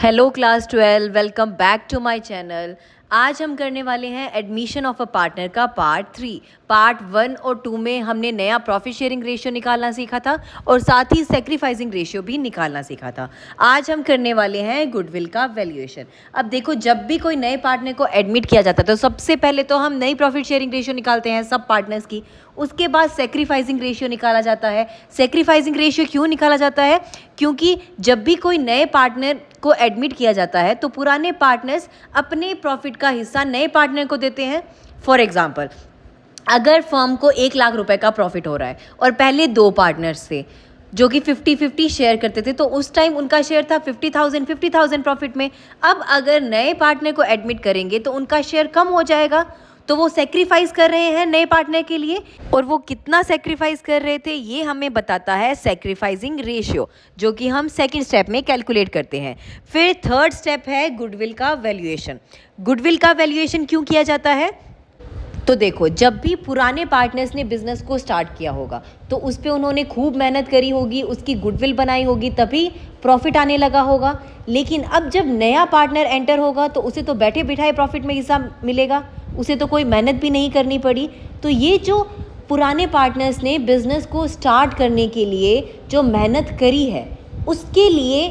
Hello class 12, welcome back to my channel. आज हम करने वाले हैं एडमिशन ऑफ अ पार्टनर का पार्ट 3। पार्ट 1 और 2 में हमने नया प्रॉफिट शेयरिंग रेशियो निकालना सीखा था और साथ ही सेक्रीफाइसिंग रेशियो भी निकालना सीखा था। आज हम करने वाले हैं गुडविल का वैल्यूएशन। अब देखो, जब भी कोई नए पार्टनर को एडमिट किया जाता है तो सबसे पहले तो हम नई प्रॉफिट शेयरिंग रेशियो निकालते हैं सब पार्टनर्स की। उसके बाद सेक्रीफाइसिंग रेशियो निकाला जाता है। सेक्रीफाइसिंग रेशियो क्यों निकाला जाता है? क्योंकि जब भी कोई नए पार्टनर को एडमिट किया जाता है तो पुराने पार्टनर्स अपने प्रॉफिट का हिस्सा नए पार्टनर को देते हैं। फॉर एग्जांपल, अगर फर्म को 1,00,000 रुपए का प्रॉफिट हो रहा है और पहले 2 पार्टनर्स थे जो कि 50-50 शेयर करते थे, तो उस टाइम उनका शेयर था 50,000 प्रॉफिट में। अब अगर नए पार्टनर को एडमिट करेंगे तो उनका शेयर कम हो जाएगा, तो वो सेक्रीफाइस कर रहे हैं नए पार्टनर के लिए। और वो कितना सेक्रीफाइस कर रहे थे ये हमें बताता है सेक्रीफाइसिंग रेशियो, जो कि हम सेकंड स्टेप में कैलकुलेट करते हैं। फिर थर्ड स्टेप है गुडविल का वैल्यूएशन। गुडविल का वैल्यूएशन क्यों किया जाता है? तो देखो, जब भी पुराने पार्टनर्स ने बिजनेस को स्टार्ट किया होगा तो उस पर उन्होंने खूब मेहनत करी होगी, उसकी गुडविल बनाई होगी, तभी प्रॉफिट आने लगा होगा। लेकिन अब जब नया पार्टनर एंटर होगा तो उसे तो बैठे बिठाए प्रॉफिट में हिस्सा मिलेगा, उसे तो कोई मेहनत भी नहीं करनी पड़ी। तो ये जो पुराने पार्टनर्स ने बिजनेस को स्टार्ट करने के लिए जो मेहनत करी है, उसके लिए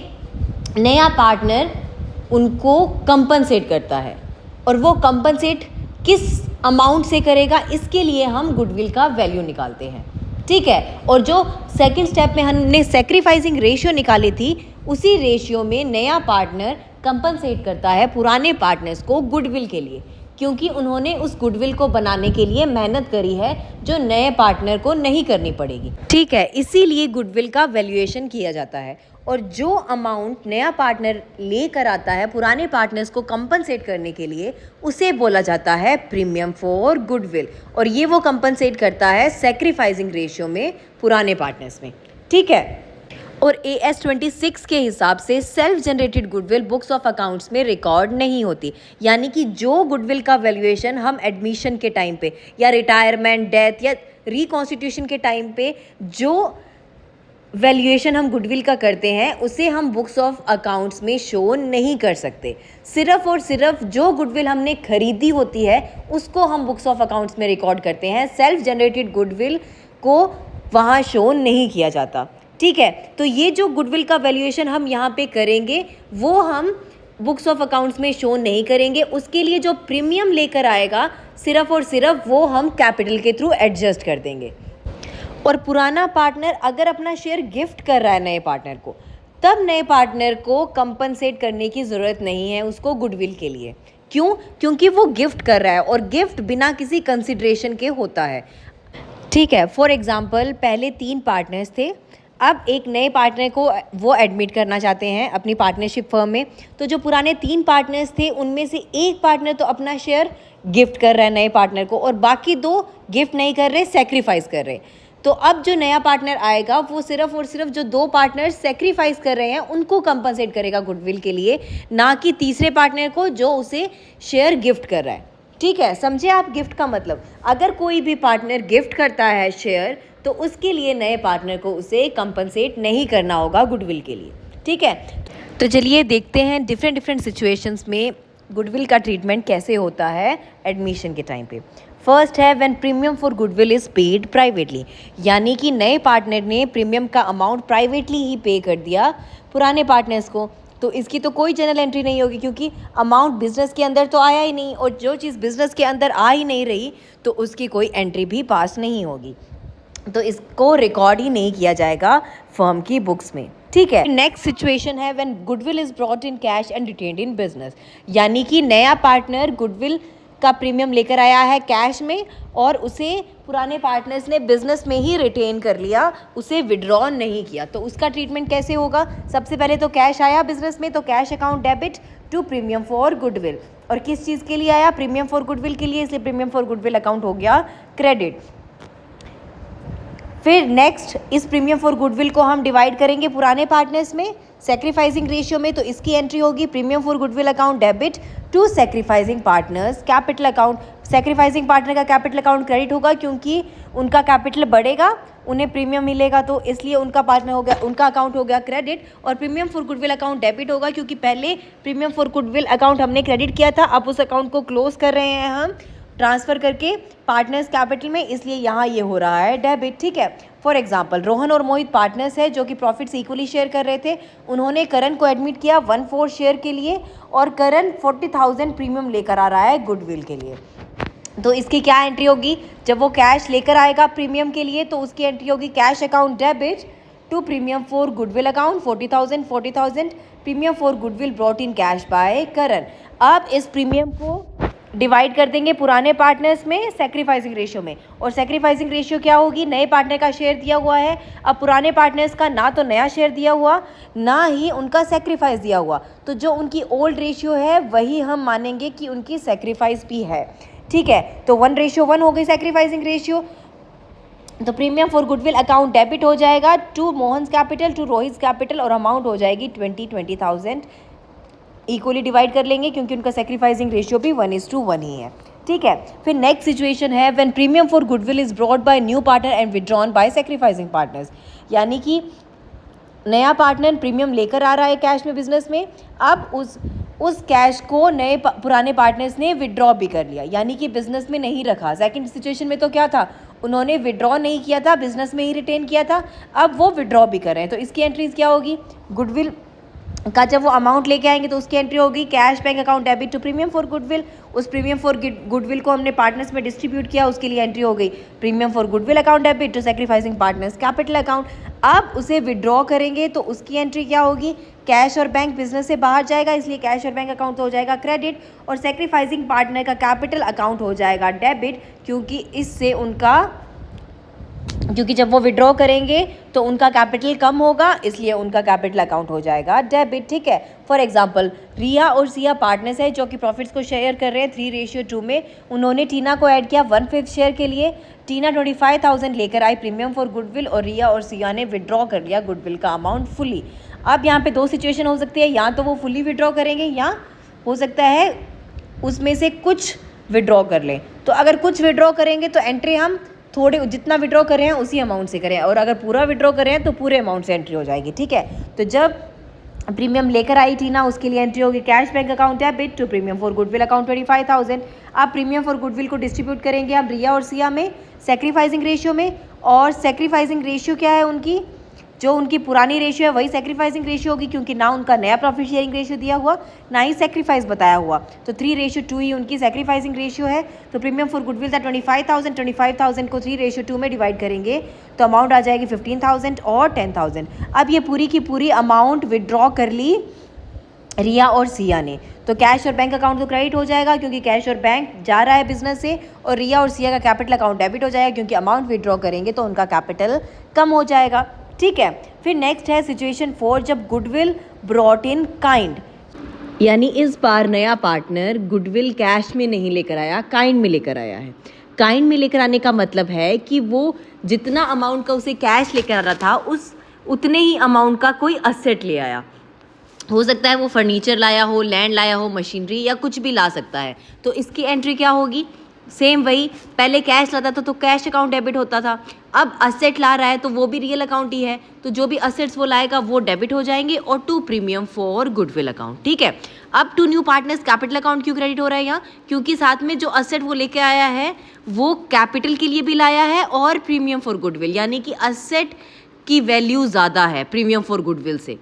नया पार्टनर उनको कंपनसेट करता है। और वो कंपनसेट किस अमाउंट से करेगा, इसके लिए हम गुडविल का वैल्यू निकालते हैं। ठीक है। और जो सेकंड स्टेप में हमने सेक्रीफाइसिंग रेशियो निकाली थी, उसी रेशियो में नया पार्टनर कंपनसेट करता है पुराने पार्टनर्स को गुडविल के लिए, क्योंकि उन्होंने उस गुडविल को बनाने के लिए मेहनत करी है जो नए पार्टनर को नहीं करनी पड़ेगी। ठीक है, इसीलिए गुडविल का वैल्यूएशन किया जाता है। और जो अमाउंट नया पार्टनर लेकर आता है पुराने पार्टनर्स को कंपनसेट करने के लिए, उसे बोला जाता है प्रीमियम फॉर गुडविल। और ये वो कंपनसेट करता है सेक्रीफाइसिंग रेशियो में पुराने पार्टनर्स में। ठीक है। और AS 26 के हिसाब से self generated goodwill books of accounts में रिकॉर्ड नहीं होती। यानी कि जो गुडविल का वैल्यूएशन हम एडमिशन के टाइम पे या रिटायरमेंट, डेथ या रिकॉन्स्टिट्यूशन के टाइम पे जो वैल्यूएशन हम गुडविल का करते हैं, उसे हम बुक्स ऑफ अकाउंट्स में शो नहीं कर सकते। सिर्फ और सिर्फ जो गुडविल हमने खरीदी होती है उसको हम बुक्स ऑफ अकाउंट्स में रिकॉर्ड करते हैं। सेल्फ जनरेटेड गुडविल को वहाँ शो नहीं किया जाता। ठीक है। तो ये जो गुडविल का वैल्यूएशन हम यहाँ पे करेंगे वो हम बुक्स ऑफ अकाउंट्स में शो नहीं करेंगे। उसके लिए जो प्रीमियम लेकर आएगा सिर्फ और सिर्फ वो हम कैपिटल के थ्रू एडजस्ट कर देंगे। और पुराना पार्टनर अगर अपना शेयर गिफ्ट कर रहा है नए पार्टनर को, तब नए पार्टनर को कंपनसेट करने की ज़रूरत नहीं है उसको गुडविल के लिए। क्यों? क्योंकि वो गिफ्ट कर रहा है और गिफ्ट बिना किसी कंसिडरेशन के होता है। ठीक है। फॉर एग्जांपल, पहले 3 पार्टनर्स थे, अब एक नए पार्टनर को वो एडमिट करना चाहते हैं अपनी पार्टनरशिप फर्म में। तो जो पुराने 3 पार्टनर्स थे उनमें से एक पार्टनर तो अपना शेयर गिफ्ट कर रहा है नए पार्टनर को और बाकी 2 गिफ्ट नहीं कर रहे, सेक्रीफाइस कर रहे। तो अब जो नया पार्टनर आएगा वो सिर्फ और सिर्फ जो 2 पार्टनर्स सेक्रीफाइस कर रहे हैं उनको कंपनसेट करेगा गुडविल के लिए, ना कि तीसरे पार्टनर को जो उसे शेयर गिफ्ट कर रहा है। ठीक है, समझे आप गिफ्ट का मतलब? अगर कोई भी पार्टनर गिफ्ट करता है शेयर तो उसके लिए नए पार्टनर को उसे कंपनसेट नहीं करना होगा गुडविल के लिए। ठीक है। तो चलिए देखते हैं डिफरेंट सिचुएशंस में गुडविल का ट्रीटमेंट कैसे होता है एडमिशन के टाइम पे। फर्स्ट है when premium for goodwill is paid privately, यानी कि नए पार्टनर ने प्रीमियम का अमाउंट प्राइवेटली ही पे कर दिया पुराने पार्टनर्स को। तो इसकी तो कोई जनरल एंट्री नहीं होगी, क्योंकि अमाउंट बिजनेस के अंदर तो आया ही नहीं, और जो चीज़ बिजनेस के अंदर आ ही नहीं रही तो उसकी कोई एंट्री भी पास नहीं होगी। तो इसको रिकॉर्ड ही नहीं किया जाएगा फर्म की बुक्स में। ठीक है। नेक्स्ट सिचुएशन है when goodwill is brought in cash and retained in business, यानी कि नया पार्टनर गुडविल का प्रीमियम लेकर आया है कैश में और उसे पुराने पार्टनर्स ने बिजनेस में ही रिटेन कर लिया, उसे विड्रॉ नहीं किया। तो उसका ट्रीटमेंट कैसे होगा? सबसे पहले तो कैश आया बिजनेस में, तो cash account debit to premium for goodwill. और किस चीज़ के लिए आया? प्रीमियम फॉर गुडविल के लिए, इसलिए प्रीमियम फॉर गुडविल अकाउंट हो गया क्रेडिट। फिर नेक्स्ट, इस प्रीमियम फॉर गुडविल को हम डिवाइड करेंगे पुराने पार्टनर्स में सेक्रीफाइसिंग रेशियो में, तो इसकी एंट्री होगी premium for goodwill account debit to sacrificing partners capital account. Sacrificing partner का कैपिटल अकाउंट क्रेडिट होगा क्योंकि उनका कैपिटल बढ़ेगा, उन्हें प्रीमियम मिलेगा, तो इसलिए उनका पार्टनर हो गया, उनका अकाउंट हो गया क्रेडिट। और premium for goodwill account debit होगा क्योंकि पहले प्रीमियम फॉर गुडविल अकाउंट हमने क्रेडिट किया था, अब उस अकाउंट को क्लोज कर रहे हैं हम ट्रांसफ़र करके पार्टनर्स कैपिटल में, इसलिए यहाँ ये हो रहा है डेबिट। ठीक है। फॉर एग्जांपल रोहन और मोहित पार्टनर्स है जो कि प्रॉफिट्स इक्वली शेयर कर रहे थे। उन्होंने करण को एडमिट किया 1/4 शेयर के लिए और करण 40,000 प्रीमियम लेकर आ रहा है गुडविल के लिए। तो इसकी क्या एंट्री होगी? जब वो कैश लेकर आएगा प्रीमियम के लिए तो उसकी एंट्री होगी cash account debit to premium for goodwill account 40,000 premium for goodwill brought in cash by Karan. अब इस प्रीमियम को डिवाइड कर देंगे पुराने पार्टनर्स में सेक्रीफाइसिंग रेशियो में, और सेक्रीफाइसिंग रेशियो क्या होगी? नए पार्टनर का शेयर दिया हुआ है, अब पुराने पार्टनर्स का ना तो नया शेयर दिया हुआ ना ही उनका सेक्रीफाइस दिया हुआ, तो जो उनकी ओल्ड रेशियो है वही हम मानेंगे कि उनकी सेक्रीफाइस भी है। ठीक है, तो 1:1 हो गई सेक्रीफाइसिंग रेशियो। तो premium for goodwill account debit हो जाएगा to Mohan capital to Rohit capital और अमाउंट हो जाएगी 20,000 इक्वली डिवाइड कर लेंगे क्योंकि उनका सेक्रीफाइसिंग रेशियो भी 1:1 ही है। ठीक है। फिर नेक्स्ट सिचुएशन है when premium for goodwill is brought bye new partner and withdrawn bye sacrificing partners, यानी कि नया पार्टनर प्रीमियम लेकर आ रहा है कैश में बिजनेस में, अब उस कैश को पुराने पार्टनर्स ने विड्रॉ भी कर लिया, यानी कि बिजनेस में नहीं रखा। सेकंड सिचुएशन में तो क्या था, उन्होंने विड्रॉ नहीं किया था, बिजनेस में ही रिटेन किया था, अब वो विड्रॉ भी कर रहे हैं, तो इसकी एंट्रीज क्या होगी? गुडविल का जब वो अमाउंट लेके आएंगे तो उसकी एंट्री होगी cash bank account debit to premium for goodwill. उस प्रीमियम फॉर गुडविल को हमने पार्टनर्स में डिस्ट्रीब्यूट किया, उसके लिए एंट्री हो गई premium for goodwill account debit to sacrificing partners capital account. अब उसे विड्रॉ करेंगे तो उसकी एंट्री क्या होगी? कैश और बैंक बिजनेस से बाहर जाएगा, इसलिए कैश और बैंक अकाउंट हो जाएगा क्रेडिट और सेक्रीफाइसिंग पार्टनर का कैपिटल अकाउंट हो जाएगा डेबिट क्योंकि जब वो विड्रॉ करेंगे तो उनका कैपिटल कम होगा, इसलिए उनका कैपिटल अकाउंट हो जाएगा डेबिट। ठीक है। फॉर एग्जांपल रिया और सिया पार्टनर्स है जो कि प्रॉफिट्स को शेयर कर रहे हैं 3:2 में। उन्होंने टीना को ऐड किया 1/5 शेयर के लिए। टीना 25,000 लेकर आई प्रीमियम फॉर गुडविल और रिया और सिया ने विड्रॉ कर लिया गुडविल का अमाउंट फुली। अब यहाँ पे दो सिचुएशन हो सकती है, या तो वो फुली विड्रॉ करेंगे या हो सकता है उसमें से कुछ विड्रॉ कर लें। तो अगर कुछ विड्रॉ करेंगे तो एंट्री हम थोड़े जितना विड्रॉ कर रहे हैं उसी अमाउंट से करें, और अगर पूरा विड्रॉ कर रहे हैं तो पूरे अमाउंट से एंट्री हो जाएगी। ठीक है। तो जब प्रीमियम लेकर आई टीना उसके लिए एंट्री होगी cash bank account debit to premium for goodwill account 25,000। आप प्रीमियम फॉर गुडविल को डिस्ट्रीब्यूट करेंगे हम रिया और सिया में सेक्रीफाइसिंग रेशियो में, और सेक्रीफाइसिंग रेशियो क्या है उनकी? जो उनकी पुरानी रेशियो है वही सेक्रीफाइसिंग रेशियो होगी क्योंकि ना उनका नया प्रॉफिट शेयरिंग रेशियो दिया हुआ ना ही सेक्रीफाइस बताया हुआ, तो 3:2 ही उनकी सेक्रीफाइसिंग रेशियो है। तो प्रीमियम फॉर गुडविल था 25,000 को 3:2 में डिवाइड करेंगे तो अमाउंट आ जाएगी 15,000 और 10,000। अब ये पूरी की पूरी अमाउंट विड्रॉ कर ली रिया और सिया ने, तो कैश और बैंक अकाउंट तो क्रेडिट हो जाएगा क्योंकि कैश और बैंक जा रहा है बिजनेस से, और रिया और सिया का कैपिटल अकाउंट डेबिट हो जाएगा क्योंकि अमाउंट विड्रॉ करेंगे तो उनका कैपिटल कम हो जाएगा। ठीक है। फिर नेक्स्ट है सिचुएशन 4 जब गुडविल ब्रॉट इन काइंड, यानी इस बार नया पार्टनर गुडविल कैश में नहीं लेकर आया, काइंड में लेकर आया है। काइंड में लेकर आने का मतलब है कि वो जितना अमाउंट का उसे कैश लेकर आ रहा था उतने ही अमाउंट का कोई असेट ले आया। हो सकता है वो फर्नीचर लाया हो, लैंड लाया हो, मशीनरी या कुछ भी ला सकता है। तो इसकी एंट्री क्या होगी? सेम वही, पहले कैश लाता था तो कैश अकाउंट डेबिट होता था, अब असेट ला रहा है तो वो भी रियल अकाउंट ही है, तो जो भी असेट्स वो लाएगा वो डेबिट हो जाएंगे और to premium for goodwill account. ठीक है। अब to new partners capital account क्यों क्रेडिट हो रहा है यहाँ? क्योंकि साथ में जो असेट वो लेके आया है वो कैपिटल के लिए भी लाया है और प्रीमियम फॉर गुडविल, यानी कि असेट की वैल्यू ज़्यादा है प्रीमियम फॉर गुडविल से,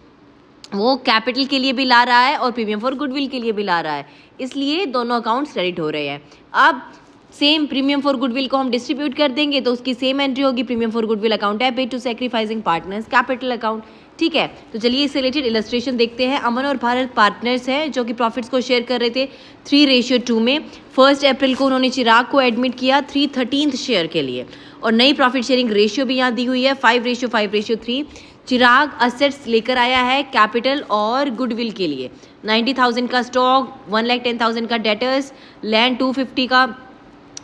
वो कैपिटल के लिए भी ला रहा है और प्रीमियम फॉर गुडविल के लिए भी ला रहा है, इसलिए दोनों अकाउंट्स क्रेडिट हो रहे हैं। अब सेम प्रीमियम फॉर गुडविल को हम डिस्ट्रीब्यूट कर देंगे तो उसकी सेम एंट्री होगी premium for goodwill account debit to sacrificing partners capital account. ठीक है। तो चलिए इससे रिलेटेड इलस्ट्रेशन देखते हैं। अमन और भारत पार्टनर्स हैं जो कि प्रॉफिट्स को शेयर कर रहे थे 3:2 में। 1 अप्रैल को उन्होंने चिराग को एडमिट किया 3/13 शेयर के लिए, और नई प्रॉफिट शेयरिंग रेशियो भी यहाँ दी हुई है 5:5:3। चिराग असेट्स लेकर आया है कैपिटल और गुडविल के लिए 90,000 का स्टॉक, 1,10,000 का डेटर्स, लैंड 250 का,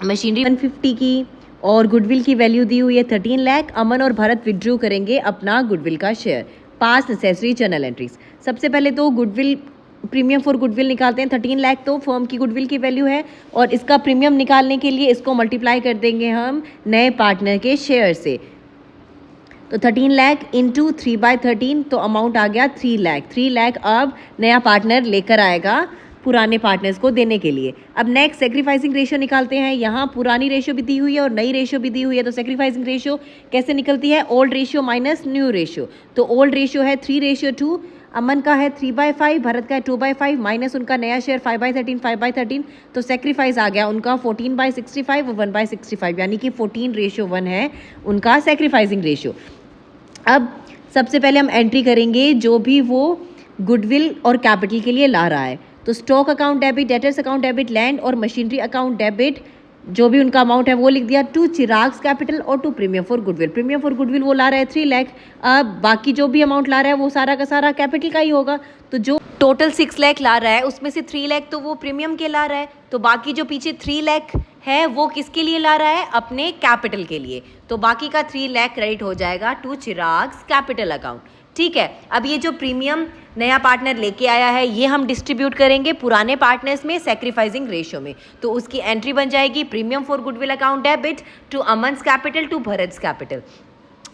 मशीनरी 150 की, और गुडविल की वैल्यू दी हुई है 13 लाख। अमन और भरत विड्रॉ करेंगे अपना गुडविल का शेयर। पास नेसेसरी जर्नल एंट्रीज। सबसे पहले तो गुडविल प्रीमियम फॉर गुडविल निकालते हैं 13 लाख, तो फर्म की गुडविल की वैल्यू है, और इसका प्रीमियम निकालने के लिए इसको मल्टीप्लाई कर देंगे हम नए पार्टनर के शेयर से। तो 13 लाख इंटू 3/13, तो अमाउंट आ गया 3 लाख। 3 लाख अब नया पार्टनर लेकर आएगा पुराने पार्टनर्स को देने के लिए। अब नेक्स्ट सेक्रीफाइसिंग रेशियो निकालते हैं। यहाँ पुरानी रेशियो भी दी हुई है और नई रेशियो भी दी हुई है, तो सेक्रीफाइसिंग रेशियो कैसे निकलती है? Old ratio minus new ratio. तो ओल्ड रेशियो है 3:2, अमन का है 3/5, भरत का है 2/5, माइनस उनका नया शेयर 5/13, 5/13, तो सेक्रीफाइस आ गया उनका 14/65 और 1/65, यानी कि 14:1 है उनका सेक्रीफाइसिंग रेशियो। अब सबसे पहले हम एंट्री करेंगे जो भी वो गुडविल और कैपिटल के लिए ला रहा है। तो stock account debit, debtors account debit, land और मशीनरी अकाउंट डेबिट, जो भी उनका अमाउंट है वो लिख दिया, टू चिराग्स कैपिटल और to premium for goodwill. Premium for goodwill वो ला रहा है 3 लाख। अब बाकी जो भी अमाउंट ला रहा है वो सारा का सारा कैपिटल का ही होगा। तो जो टोटल 6 लाख ला रहा है उसमें से 3 लाख तो वो प्रीमियम के ला रहा है, तो बाकी जो पीछे 3 लाख है वो किसके लिए ला रहा है? अपने कैपिटल के लिए। तो बाकी का 3 लाख क्रेडिट हो जाएगा टू चिराग्स कैपिटल अकाउंट। ठीक है, अब ये जो प्रीमियम नया पार्टनर लेके आया है ये हम डिस्ट्रीब्यूट करेंगे पुराने पार्टनर्स में सेक्रीफाइसिंग रेशियो में। तो उसकी एंट्री बन जाएगी premium for goodwill account debit to Aman's capital to Bharat's capital.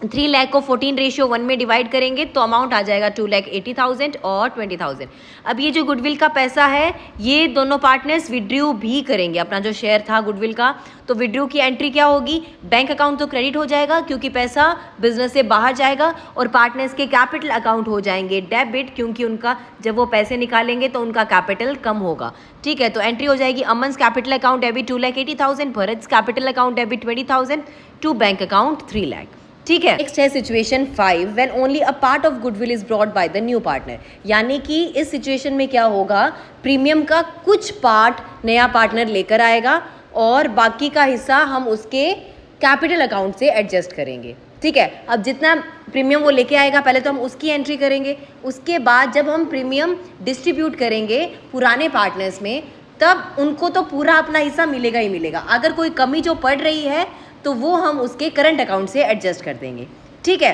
3 lakh को 14:1 में डिवाइड करेंगे तो अमाउंट आ जाएगा 2,80,000 और 20,000। अब ये जो गुडविल का पैसा है ये दोनों पार्टनर्स विड्रू भी करेंगे अपना जो शेयर था गुडविल का। तो विड्रू की एंट्री क्या होगी? बैंक अकाउंट तो क्रेडिट हो जाएगा क्योंकि पैसा बिजनेस से बाहर जाएगा, और पार्टनर्स के कैपिटल अकाउंट हो जाएंगे डेबिट, क्योंकि उनका जब वो पैसे निकालेंगे तो उनका कैपिटल कम होगा। ठीक है, तो एंट्री हो जाएगी Aman's capital account debit 2,80,000, Bharat's capital account debit 20,000 to bank account 3 lakh. ठीक है, नेक्स्ट है situation 5, when only a part of goodwill is brought by the new partner. यानी कि इस सिचुएशन में क्या होगा? प्रीमियम का कुछ पार्ट नया पार्टनर लेकर आएगा और बाकी का हिस्सा हम उसके कैपिटल अकाउंट से एडजस्ट करेंगे। ठीक है, अब जितना प्रीमियम वो लेके आएगा पहले तो हम उसकी एंट्री करेंगे, उसके बाद जब हम प्रीमियम डिस्ट्रीब्यूट करेंगे पुराने पार्टनर्स में तब उनको तो पूरा अपना हिस्सा मिलेगा ही मिलेगा। अगर कोई कमी जो पड़ रही है तो वो हम उसके करंट अकाउंट से एडजस्ट कर देंगे। ठीक है,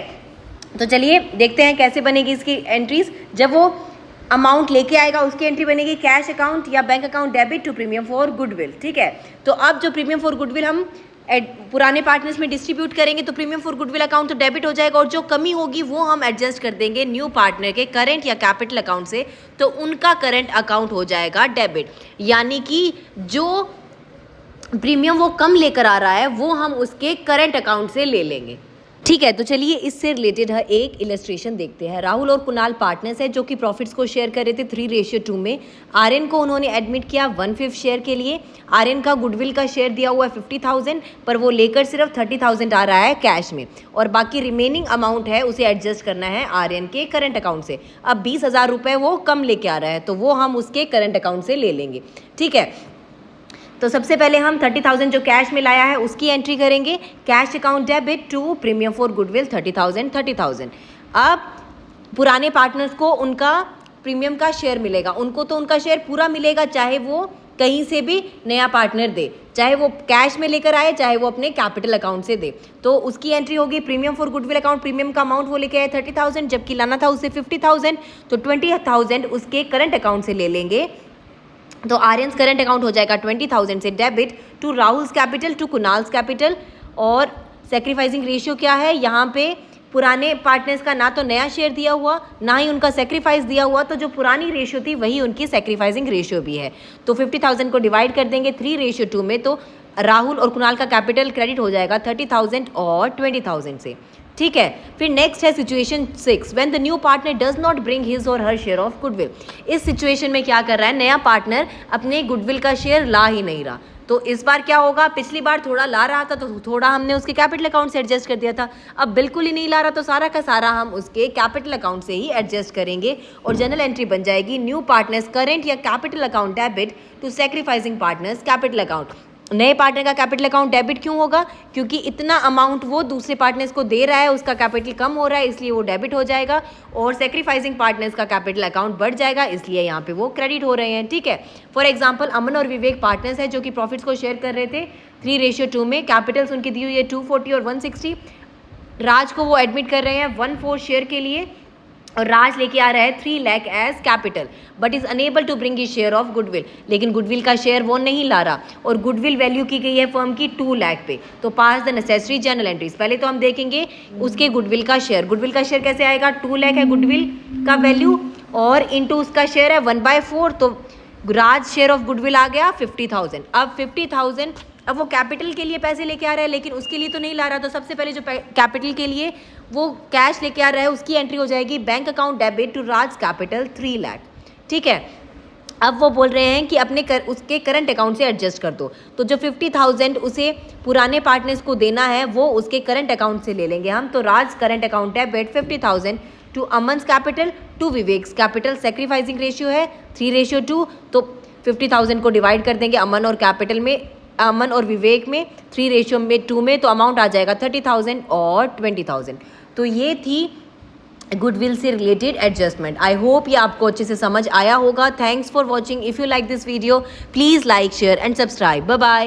तो चलिए देखते हैं कैसे बनेगी इसकी एंट्रीज। जब वो अमाउंट लेके आएगा उसकी एंट्री बनेगी कैश अकाउंट या bank account debit to premium for goodwill. ठीक है, तो अब जो प्रीमियम फॉर गुडविल हम पुराने पार्टनर्स में डिस्ट्रीब्यूट करेंगे तो प्रीमियम फॉर गुडविल अकाउंट तो डेबिट हो जाएगा, और जो कमी होगी वो हम एडजस्ट कर देंगे न्यू पार्टनर के करंट या कैपिटल अकाउंट से, तो उनका करंट अकाउंट हो जाएगा डेबिट। यानी कि जो प्रीमियम वो कम लेकर आ रहा है वो हम उसके करंट अकाउंट से ले लेंगे। ठीक है, तो चलिए इससे रिलेटेड है एक इलस्ट्रेशन देखते हैं। राहुल और कुणाल पार्टनर्स है जो कि प्रॉफिट्स को शेयर कर रहे थे 3:2 में। आर्यन को उन्होंने एडमिट किया 1/5 शेयर के लिए। आर्यन का गुडविल का शेयर दिया हुआ है 50,000, पर वो लेकर सिर्फ 30,000 आ रहा है कैश में, और बाकी रिमेनिंग अमाउंट है उसे एडजस्ट करना है आर्यन के करंट अकाउंट से। अब 20,000 रुपये वो कम लेके आ रहा है तो वो हम उसके करंट अकाउंट से ले लेंगे। ठीक है, तो सबसे पहले हम 30,000 जो कैश में लाया है उसकी एंट्री करेंगे cash account debit to premium for goodwill 30,000। अब पुराने पार्टनर्स को उनका प्रीमियम का शेयर मिलेगा, उनको तो उनका शेयर पूरा मिलेगा चाहे वो कहीं से भी नया पार्टनर दे, चाहे वो कैश में लेकर आए चाहे वो अपने कैपिटल अकाउंट से दे। तो उसकी एंट्री होगी premium for goodwill account, premium का अमाउंट वो लेके आए 30,000 जबकि लाना था उससे 50,000, तो 20,000 उसके करंट अकाउंट से ले लेंगे। तो आर्यन्स करंट अकाउंट हो जाएगा 20,000 से debit to Rahul's capital to Kunal's capital. और सेक्रीफाइसिंग रेशियो क्या है? यहाँ पे पुराने पार्टनर्स का ना तो नया शेयर दिया हुआ ना ही उनका सेक्रीफाइस दिया हुआ, तो जो पुरानी रेशियो थी वही उनकी सेक्रीफाइसिंग रेशियो भी है। तो 50,000 को डिवाइड कर देंगे 3:2 में, तो राहुल और कुणाल का कैपिटल क्रेडिट हो जाएगा 30,000 और 20,000 से। ठीक है, फिर नेक्स्ट है situation 6, when the new partner does not bring his और हर शेयर ऑफ गुडविल। इस सिचुएशन में क्या कर रहा है? नया पार्टनर अपने गुडविल का शेयर ला ही नहीं रहा। तो इस बार क्या होगा? पिछली बार थोड़ा ला रहा था तो थोड़ा हमने उसके कैपिटल अकाउंट से एडजस्ट कर दिया था, अब बिल्कुल ही नहीं ला रहा तो सारा का सारा हम उसके कैपिटल अकाउंट से ही एडजस्ट करेंगे, और जनरल एंट्री बन जाएगी न्यू पार्टनर्स करंट या capital account debit to sacrificing partners capital account. नए पार्टनर का कैपिटल अकाउंट डेबिट क्यों होगा? क्योंकि इतना अमाउंट वो दूसरे पार्टनर्स को दे रहा है, उसका कैपिटल कम हो रहा है इसलिए वो डेबिट हो जाएगा, और सेक्रीफाइसिंग पार्टनर्स का कैपिटल अकाउंट बढ़ जाएगा इसलिए यहाँ पे वो क्रेडिट हो रहे हैं। ठीक है, फॉर एग्जांपल अमन और विवेक पार्टनर्स है जो कि प्रॉफिट्स को शेयर कर रहे थे 3:2 में। कैपिटल्स उनकी दी हुई है 240 और 160। राज को वो एडमिट कर रहे हैं 1/4 शेयर के लिए, और राज लेके आ रहा है 3 lakh as capital but is unable to bring his share of goodwill, लेकिन गुडविल का शेयर वो नहीं ला रहा और गुडविल वैल्यू की गई है फर्म की 2 लाख पे। तो पास द नेसेसरी जर्नल एंट्रीज। पहले तो हम देखेंगे उसके गुडविल का शेयर। गुडविल का शेयर कैसे आएगा, 2 लाख है गुडविल का वैल्यू और इंटू उसका शेयर है 1/4, तो राज शेयर ऑफ गुडविल आ गया 50,000। अब 50,000, अब वो कैपिटल के लिए पैसे लेके आ रहा है लेकिन उसके लिए तो नहीं ला रहा, तो सबसे पहले जो कैपिटल के लिए वो कैश लेके आ रहा है उसकी एंट्री हो जाएगी bank account debit to Raj capital 3 lakh. ठीक है, अब वो बोल रहे हैं कि अपने उसके करंट अकाउंट से एडजस्ट कर दो, तो जो 50,000 उसे पुराने पार्टनर्स को देना है वो उसके करंट अकाउंट से ले लेंगे हम। तो Raj current account debit 50,000 to Aman's capital to Vivek's capital. Sacrificing ratio है 3:2, तो 50,000 को डिवाइड कर देंगे अमन और कैपिटल में, अमन और विवेक में 3:2 में, तो अमाउंट आ जाएगा 30,000 और 20,000। तो ये थी गुडविल से रिलेटेड एडजस्टमेंट। आई होप ये आपको अच्छे से समझ आया होगा। Thanks for watching. If you like this video please like share and subscribe. Bye bye.